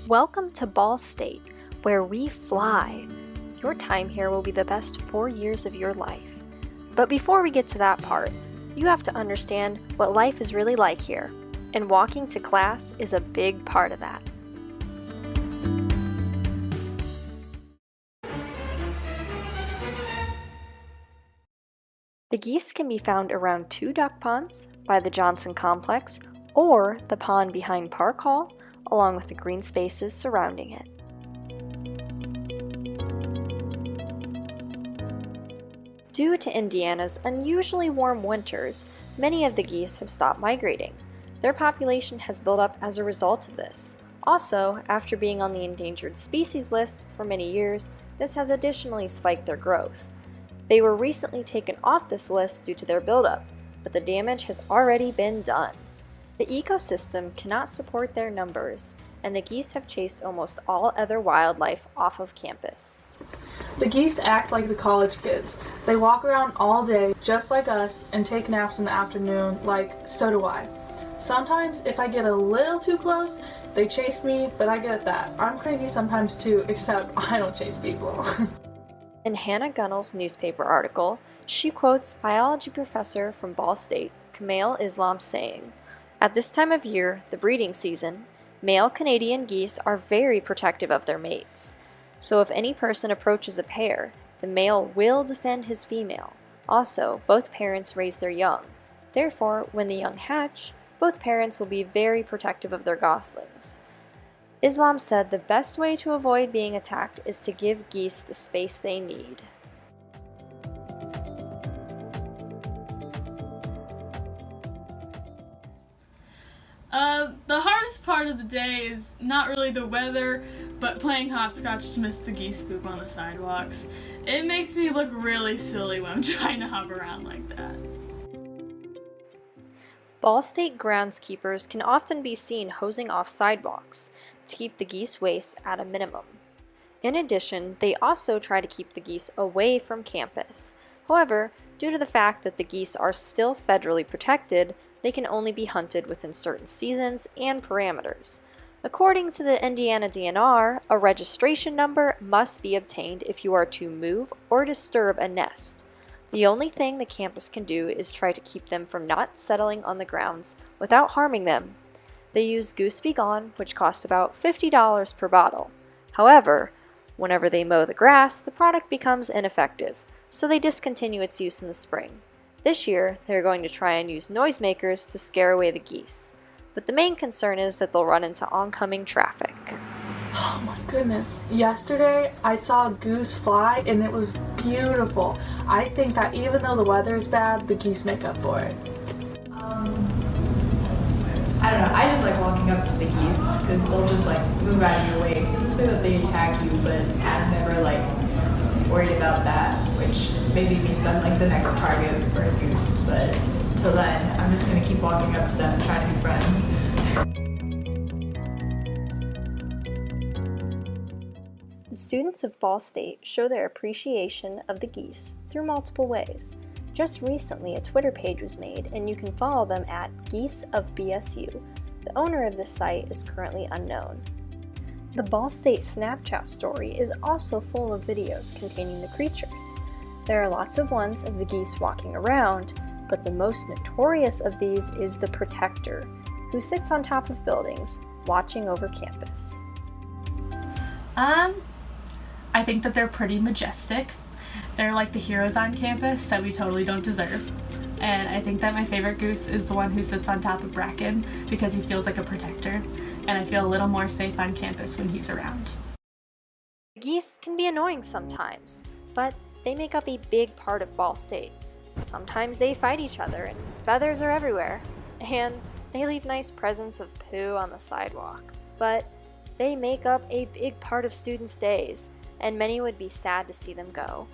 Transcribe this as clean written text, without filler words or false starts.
Welcome to Ball State, where we fly. Your time here will be the best 4 years of your life. But before we get to that part, you have to understand what life is really like here, and walking to class is a big part of that. The geese can be found around 2 duck ponds by the Johnson Complex or the pond behind Park Hall, along with the green spaces surrounding it. Due to Indiana's unusually warm winters, many of the geese have stopped migrating. Their population has built up as a result of this. Also, after being on the endangered species list for many years, this has additionally spiked their growth. They were recently taken off this list due to their buildup, but the damage has already been done. The ecosystem cannot support their numbers, and the geese have chased almost all other wildlife off of campus. The geese act like the college kids. They walk around all day just like us and take naps in the afternoon, like so do I. Sometimes if I get a little too close, they chase me, but I get that. I'm crazy sometimes too, except I don't chase people. In Hannah Gunnell's newspaper article, she quotes biology professor from Ball State, Kamal Islam, saying, "At this time of year, the breeding season, male Canadian geese are very protective of their mates. So if any person approaches a pair, the male will defend his female. Also, both parents raise their young. Therefore, when the young hatch, both parents will be very protective of their goslings." Islam said the best way to avoid being attacked is to give geese the space they need. The hardest part of the day is not really the weather, but playing hopscotch to miss the geese poop on the sidewalks. It makes me look really silly when I'm trying to hop around like that. Ball State groundskeepers can often be seen hosing off sidewalks to keep the geese waste at a minimum. In addition, they also try to keep the geese away from campus. However, due to the fact that the geese are still federally protected, they can only be hunted within certain seasons and parameters. According to the Indiana DNR, a registration number must be obtained if you are to move or disturb a nest. The only thing the campus can do is try to keep them from not settling on the grounds without harming them. They use Goose Be Gone, which costs about $50 per bottle. However, whenever they mow the grass, the product becomes ineffective, so they discontinue its use in the spring. This year, they're going to try and use noisemakers to scare away the geese. But the main concern is that they'll run into oncoming traffic. Oh my goodness. Yesterday, I saw a goose fly and it was beautiful. I think that even though the weather is bad, the geese make up for it. I don't know, I just like walking up to the geese because they'll just like move out of your way. People say that they attack you, but I'm never like worried about that, which maybe means I'm like the next target for a goose, but till then, I'm just gonna keep walking up to them and trying to be friends. The students of Ball State show their appreciation of the geese through multiple ways. Just recently, a Twitter page was made, and you can follow them at Geese of BSU. The owner of this site is currently unknown. The Ball State Snapchat story is also full of videos containing the creatures. There are lots of ones of the geese walking around, but the most notorious of these is the protector, who sits on top of buildings, watching over campus. I think that they're pretty majestic. They're like the heroes on campus that we totally don't deserve. And I think that my favorite goose is the one who sits on top of Bracken because he feels like a protector, and I feel a little more safe on campus when he's around. The geese can be annoying sometimes, but they make up a big part of Ball State. Sometimes they fight each other and feathers are everywhere, and they leave nice presents of poo on the sidewalk. But they make up a big part of students' days, and many would be sad to see them go.